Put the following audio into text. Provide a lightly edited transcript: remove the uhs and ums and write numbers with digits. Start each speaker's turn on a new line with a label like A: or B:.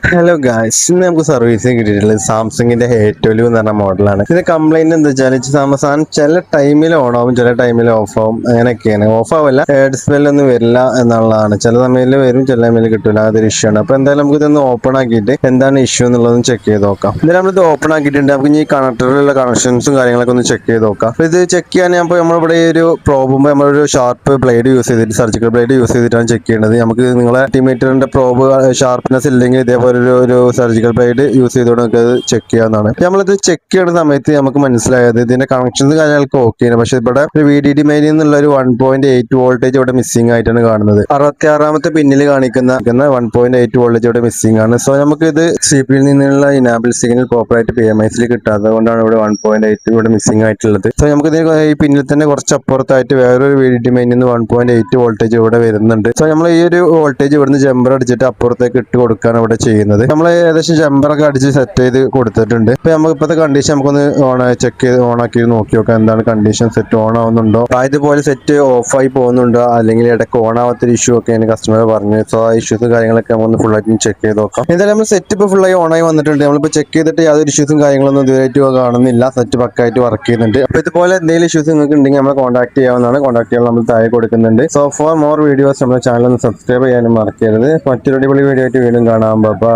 A: Hello guys, ഇന്ന് നമുക്ക് സർവീസിന് കിട്ടിയിട്ടുള്ളത് സാംസങ്ങിന്റെ A12 എന്ന് പറഞ്ഞ മോഡലാണ്. ഇതിന്റെ കംപ്ലൈന്റ് എന്താ വെച്ചാൽ സാധനം ചില ടൈമിൽ ഓൺ ആവും, ചില ടൈമിൽ ഓഫ് ആവും. അങ്ങനെയൊക്കെയാണ്. ഓഫ് ആവില്ല, ഡിസ്പ്ലേയിൽ ഒന്നും വരില്ല എന്നുള്ളതാണ്. ചില സമയത്തിൽ വരും, ചില സമയത്ത് കിട്ടില്ല. അതൊരു ഇഷ്യൂ ആണ്. അപ്പൊ എന്തായാലും നമുക്ക് ഇതൊന്ന് ഓപ്പൺ ആക്കിയിട്ട് എന്താണ് ഇഷ്യൂ എന്നുള്ളതൊന്ന് ചെക്ക് ചെയ്ത് നോക്കാം. എന്തായാലും നമ്മളിത് ഓപ്പൺ ആക്കിയിട്ടുണ്ട്. നമുക്ക് ഇനി ഈ കണക്ടറിലുള്ള കണക്ഷൻസും കാര്യങ്ങളൊക്കെ ഒന്ന് ചെക്ക് ചെയ്ത് നോക്കാം. അപ്പൊ ഇത് ചെക്ക് ചെയ്യാൻ നമ്മളിവിടെ ഒരു പ്രോബുമ്പോൾ നമ്മളൊരു ഷാർപ്പ് ബ്ലേഡ് യൂസ് ചെയ്തിട്ട്, സർജിക്കൽ ബ്ലേഡ് യൂസ് ചെയ്തിട്ടാണ് ചെക്ക് ചെയ്യേണ്ടത്. നമുക്ക് നിങ്ങളെ മൾട്ടിമീറ്ററിന്റെ പ്രോബ് ഷാർപ്പ്നെസ് ഇല്ലെങ്കിൽ ഇതേപോലെ ഒരു സർജിക്കൽ ബ്ലേഡ് യൂസ് ചെയ്തുകൊണ്ട് നമുക്ക് അത് ചെക്ക് ചെയ്യാവുന്നതാണ്. നമ്മളിത് ചെക്ക് ചെയ്യുന്ന സമയത്ത് നമുക്ക് മനസ്സിലായത് ഇതിന്റെ കണക്ഷൻസ് കാര്യങ്ങളൊക്കെ ഓക്കെയാണ്. പക്ഷെ ഇവിടെ ഒരു VDD മെയിൻ എന്നുള്ള ഒരു 1.8 വോൾട്ടേജ് ഇവിടെ മിസ്സിംഗ് ആയിട്ടാണ് കാണുന്നത്. 66ാമത്തെ പിന്നിൽ കാണിക്കുന്ന 1.8 വോൾട്ടേജ് ഇവിടെ മിസ്സിംഗ് ആണ്. സോ നമുക്ക് ഇത് CPU നിന്നുള്ള ഇനാബിൾ സിഗ്നൽ പ്രോപ്പറായിട്ട് PMIC കിട്ടാത്തത് കൊണ്ടാണ് ഇവിടെ 1.8 ഇവിടെ മിസ്സിംഗ് ആയിട്ടുള്ളത്. സോ നമുക്ക് ഈ പിന്നിൽ തന്നെ കുറച്ച് അപ്പുറത്തായിട്ട് വേറൊരു VDD മെയിൻ 1.8 വോൾട്ടേജ് ഇവിടെ വരുന്നുണ്ട്. സോ നമ്മൾ ഈ ഒരു വോൾട്ടേജ് ഇവിടുന്ന് ജമ്പർ അടിച്ചിട്ട് അപ്പുറത്തേക്ക് ഇട്ട് കൊടുക്കാണ് ഇവിടെ ചെയ്യുന്നത്. നമ്മൾ ഏകദേശം ജമ്പറൊക്കെ അടിച്ച് സെറ്റ് ചെയ്ത് കൊടുത്തിട്ടുണ്ട്. ഇപ്പൊ നമുക്ക് ഇപ്പോഴത്തെ കണ്ടീഷൻ നമുക്കൊന്ന് ചെക്ക് ചെയ്ത് ഓൺ ആക്കി നോക്കി നോക്കാം. എന്താണ് കണ്ടീഷൻ, സെറ്റ് ഓൺ ആവുന്നുണ്ടോ, ഇതുപോലെ സെറ്റ് ഓഫ് ആയി പോകുന്നുണ്ടോ, അല്ലെങ്കിൽ ഇടയ്ക്ക് ഓൺ ആവാത്തൊരു ഇഷ്യൂ ഒക്കെ കസ്റ്റമർ പറഞ്ഞു. സോ ആ ഇഷ്യൂസും കാര്യങ്ങളൊക്കെ നമുക്ക് ഫുൾ ആയിട്ട് ചെക്ക് ചെയ്ത് നോക്കാം. എന്തായാലും നമ്മൾ സെറ്റ് ഇപ്പോൾ ഫുള്ളായി ഓൺ ആയി വന്നിട്ടുണ്ട്. നമ്മളിപ്പോൾ ചെക്ക് ചെയ്തിട്ട് യാതൊരു ഇഷ്യൂസും കാര്യങ്ങളൊന്നും ഇതുവരെയായിട്ട് കാണുന്നില്ല. സെറ്റ് പക്കായിട്ട് വർക്ക് ചെയ്യുന്നുണ്ട്. അപ്പോൾ ഇതുപോലെ എന്തെങ്കിലും ഇഷ്യൂസ് നിങ്ങൾക്ക് ഉണ്ടെങ്കിൽ നമ്മളെ കോൺടാക്ട് ചെയ്യാവുന്നതാണ്. കോൺടാക്ട് ചെയ്യാൻ നമ്മൾ താഴെ കൊടുക്കുന്നുണ്ട്. സോ ഫോർ മോർ വീഡിയോസ് നമ്മുടെ ചാനൽ ഒന്ന് സബ്സ്ക്രൈബ് ചെയ്യാനും മറക്കരുത്. മറ്റൊരു അടിപൊളി വീഡിയോ ആയിട്ട് വീണ്ടും കാണാം. ബൈ.